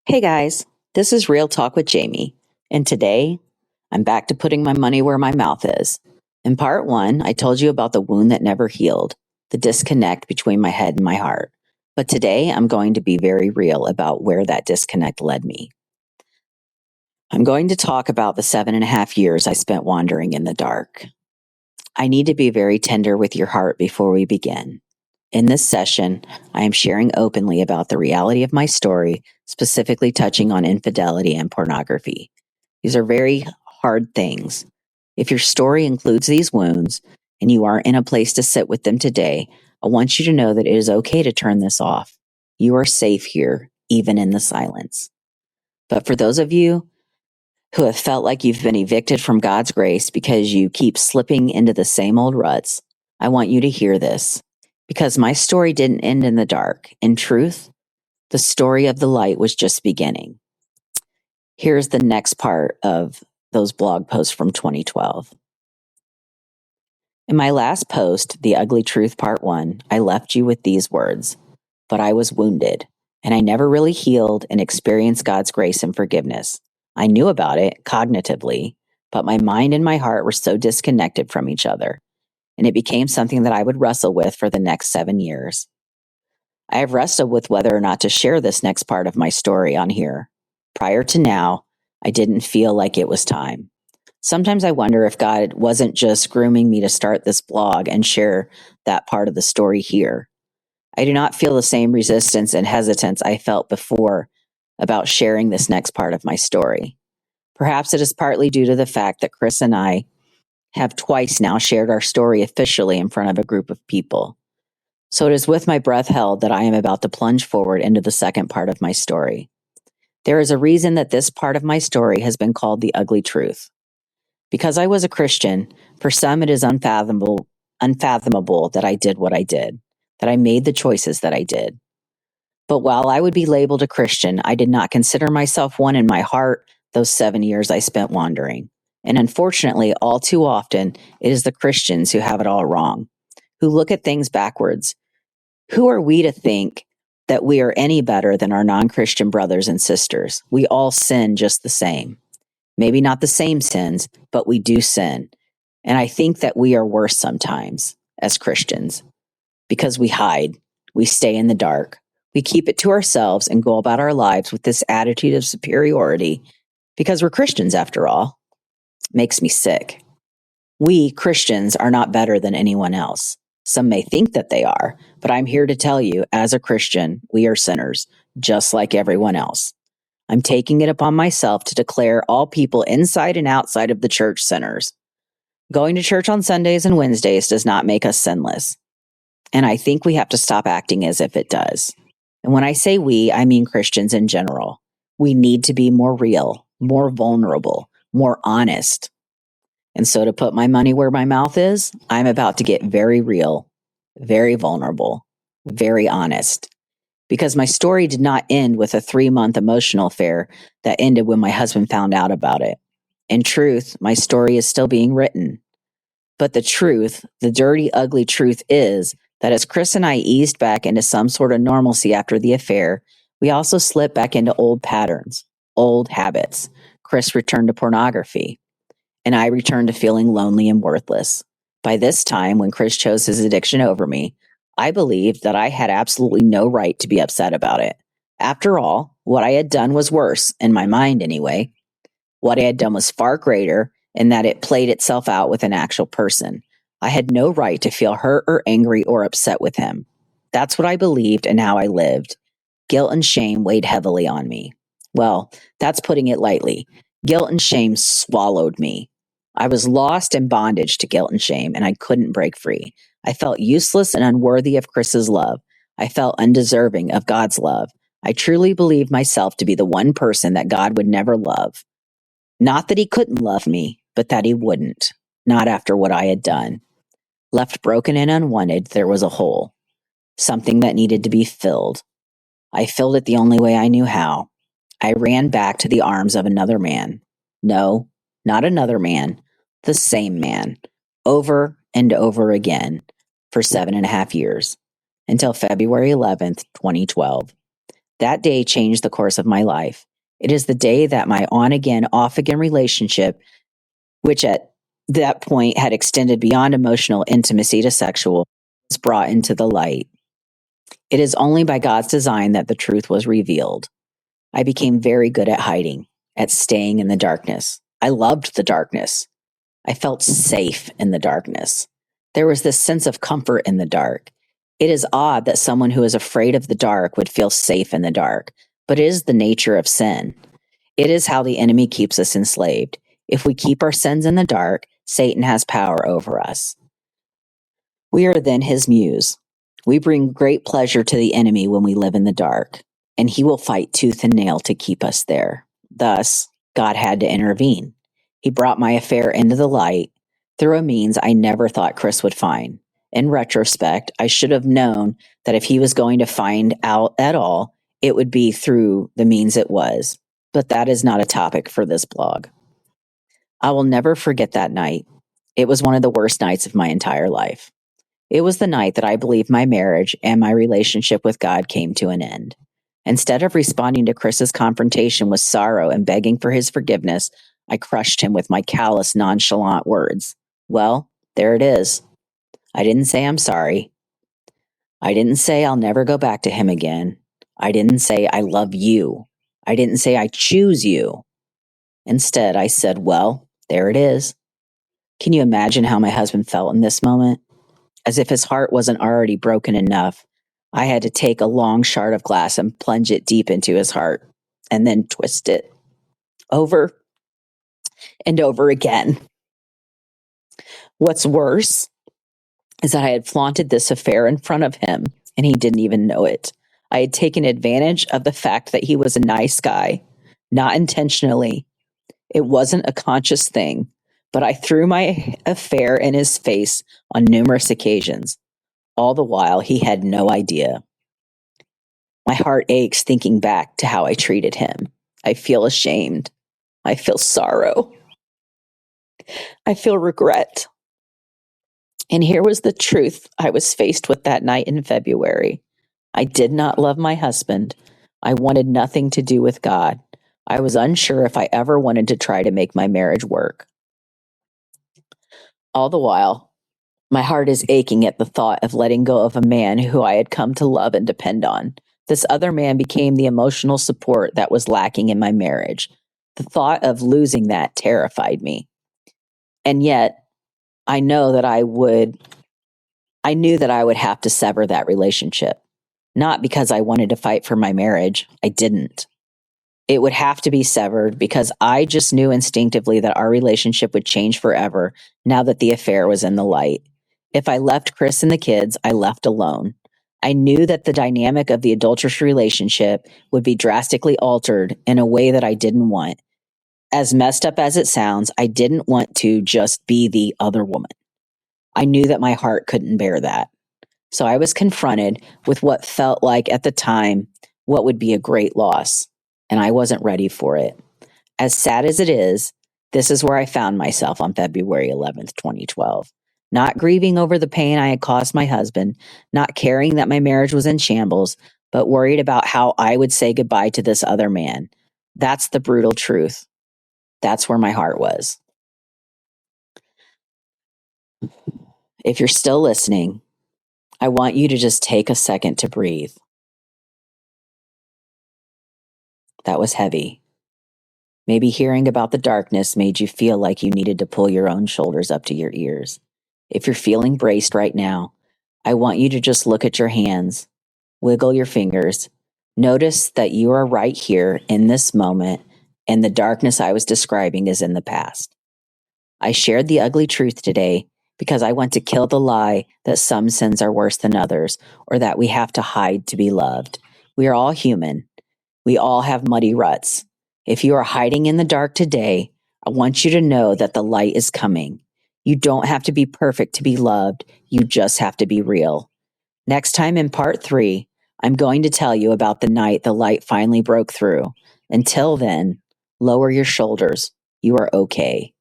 Hey guys, this is Real Talk with Jamie, and today I'm back to putting my money where my mouth is. In part one, I told you about the wound that never healed, the disconnect between my head and my heart. But today I'm going to be very real about where that disconnect led me. I'm going to talk about the 7.5 years I spent wandering in the dark. I need to be very tender with your heart before we begin. In this session, I am sharing openly about the reality of my story, specifically touching on infidelity and pornography. These are very hard things. If your story includes these wounds and you are in a place to sit with them today, I want you to know that it is okay to turn this off. You are safe here, even in the silence. But for those of you who have felt like you've been evicted from God's grace because you keep slipping into the same old ruts, I want you to hear this. Because my story didn't end in the dark. In truth, the story of the light was just beginning. Here's the next part of those blog posts from 2012. In my last post, The Ugly Truth Part 1, I left you with these words, but I was wounded, and I never really healed and experienced God's grace and forgiveness. I knew about it cognitively, but my mind and my heart were so disconnected from each other, and it became something that I would wrestle with for the next 7 years. I have wrestled with whether or not to share this next part of my story on here. Prior to now, I didn't feel like it was time. Sometimes I wonder if God wasn't just grooming me to start this blog and share that part of the story here. I do not feel the same resistance and hesitance I felt before about sharing this next part of my story. Perhaps it is partly due to the fact that Kris and I have twice now shared our story officially in front of a group of people. So it is with my breath held that I am about to plunge forward into the second part of my story. There is a reason that this part of my story has been called the ugly truth. Because I was a Christian, for some it is unfathomable that I did what I did, that I made the choices that I did. But while I would be labeled a Christian, I did not consider myself one in my heart those 7 years I spent wandering. And unfortunately, all too often, it is the Christians who have it all wrong, who look at things backwards. Who are we to think that we are any better than our non-Christian brothers and sisters? We all sin just the same. Maybe not the same sins, but we do sin. And I think that we are worse sometimes as Christians because we hide, we stay in the dark, we keep it to ourselves and go about our lives with this attitude of superiority because we're Christians after all. It makes me sick. We Christians are not better than anyone else. Some may think that they are, but I'm here to tell you, as a Christian, we are sinners, just like everyone else. I'm taking it upon myself to declare all people inside and outside of the church sinners. Going to church on Sundays and Wednesdays does not make us sinless. And I think we have to stop acting as if it does. And when I say we, I mean Christians in general. We need to be more real, more vulnerable, more honest. And so to put my money where my mouth is, I'm about to get very real, very vulnerable, very honest. Because my story did not end with a 3-month emotional affair that ended when my husband found out about it. In truth, my story is still being written. But the truth, the dirty, ugly truth is that as Kris and I eased back into some sort of normalcy after the affair, we also slipped back into old patterns, old habits. Kris returned to pornography, and I returned to feeling lonely and worthless. By this time, when Kris chose his addiction over me, I believed that I had absolutely no right to be upset about it. After all, what I had done was worse, in my mind anyway. What I had done was far greater in that it played itself out with an actual person. I had no right to feel hurt or angry or upset with him. That's what I believed and how I lived. Guilt and shame weighed heavily on me. Well, that's putting it lightly. Guilt and shame swallowed me. I was lost in bondage to guilt and shame, and I couldn't break free. I felt useless and unworthy of Kris's love. I felt undeserving of God's love. I truly believed myself to be the one person that God would never love. Not that he couldn't love me, but that he wouldn't. Not after what I had done. Left broken and unwanted, there was a hole. Something that needed to be filled. I filled it the only way I knew how. I ran back to the arms of another man. No, not another man. The same man. Over and over again. For 7.5 years. Until February 11th, 2012. That day changed the course of my life. It is the day that my on-again, off-again relationship, which at that point had extended beyond emotional intimacy to sexual, was brought into the light. It is only by God's design that the truth was revealed. I became very good at hiding, at staying in the darkness. I loved the darkness. I felt safe in the darkness. There was this sense of comfort in the dark. It is odd that someone who is afraid of the dark would feel safe in the dark, but it is the nature of sin. It is how the enemy keeps us enslaved. If we keep our sins in the dark, Satan has power over us. We are then his muse. We bring great pleasure to the enemy when we live in the dark, and he will fight tooth and nail to keep us there. Thus, God had to intervene. He brought my affair into the light through a means I never thought Kris would find. In retrospect, I should have known that if he was going to find out at all, it would be through the means it was. But that is not a topic for this blog. I will never forget that night. It was one of the worst nights of my entire life. It was the night that I believed my marriage and my relationship with God came to an end. Instead of responding to Kris's confrontation with sorrow and begging for his forgiveness, I crushed him with my callous, nonchalant words. Well, there it is. I didn't say I'm sorry. I didn't say I'll never go back to him again. I didn't say I love you. I didn't say I choose you. Instead, I said, well, there it is. Can you imagine how my husband felt in this moment? As if his heart wasn't already broken enough, I had to take a long shard of glass and plunge it deep into his heart, and then twist it over and over again. What's worse is that I had flaunted this affair in front of him, and he didn't even know it. I had taken advantage of the fact that he was a nice guy, not intentionally. It wasn't a conscious thing, but I threw my affair in his face on numerous occasions. All the while, he had no idea. My heart aches thinking back to how I treated him. I feel ashamed. I feel sorrow. I feel regret. And here was the truth I was faced with that night in February. I did not love my husband. I wanted nothing to do with God. I was unsure if I ever wanted to try to make my marriage work. All the while, my heart is aching at the thought of letting go of a man who I had come to love and depend on. This other man became the emotional support that was lacking in my marriage. The thought of losing that terrified me. And yet, I knew that I would have to sever that relationship. Not because I wanted to fight for my marriage. I didn't. It would have to be severed because I just knew instinctively that our relationship would change forever now that the affair was in the light. If I left Kris and the kids, I left alone. I knew that the dynamic of the adulterous relationship would be drastically altered in a way that I didn't want. As messed up as it sounds, I didn't want to just be the other woman. I knew that my heart couldn't bear that. So I was confronted with what felt like at the time what would be a great loss, and I wasn't ready for it. As sad as it is, this is where I found myself on February 11th, 2012. Not grieving over the pain I had caused my husband, not caring that my marriage was in shambles, but worried about how I would say goodbye to this other man. That's the brutal truth. That's where my heart was. If you're still listening, I want you to just take a second to breathe. That was heavy. Maybe hearing about the darkness made you feel like you needed to pull your own shoulders up to your ears. If you're feeling braced right now, I want you to just look at your hands, wiggle your fingers, notice that you are right here in this moment, and the darkness I was describing is in the past. I shared the ugly truth today because I want to kill the lie that some sins are worse than others, or that we have to hide to be loved. We are all human. We all have muddy ruts. If you are hiding in the dark today, I want you to know that the light is coming. You don't have to be perfect to be loved. You just have to be real. Next time in part 3, I'm going to tell you about the night the light finally broke through. Until then, lower your shoulders. You are okay.